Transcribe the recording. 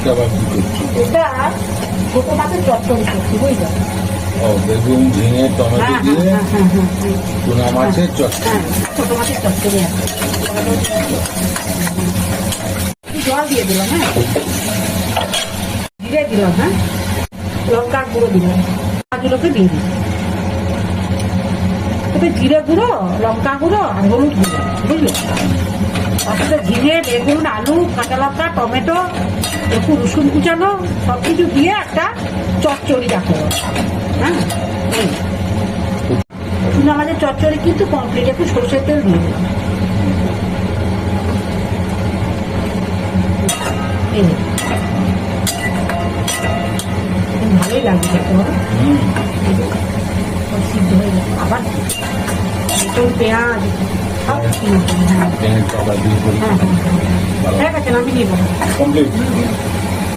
এটা আবার কি করছো? এটা ছোট মাছের চচ্চড়ি করছি, বুঝলে? ও, বেগুন, ঝিঙে, টমেটো দিয়ে চুনা মাছের চচ্চড়ি। হ্যাঁ, ছোট মাছের চচ্চড়ি আছে। জল দিয়ে দিলাম, হ্যাঁ, জিরে দিলাম, হ্যাঁ, লঙ্কার গুঁড়ো দিলাম, মাছগুলোকে দিয়ে দিলাম। তবে জিরে গুঁড়ো, লঙ্কা গুঁড়ো আর হলুদ গুঁড়ো, বুঝলে? তারপরে ঝিঙে, বেগুন, আলু, কাঁচা লঙ্কা, টমেটো, একটু রসুন কুচানো, সব কিছু দিয়ে একটা চচ্চড়ি রাখো। হ্যাঁ, এই চুনা মাছের চচ্চড়ি কিন্তু কমপ্লিট। একটু সর্ষের তেল দিয়ে দিলাম। ভালোই লাগবে খেতে, হবে সিদ্ধ হয়ে যাবে। আবার বেতন, পেঁয়াজ সব কিনে। হ্যাঁ, টমেটো আবার দিয়ে করি। হ্যাঁ, হ্যাঁ, ঠিক আছে, আমি নিয়ে যাবো। কমপ্লিট।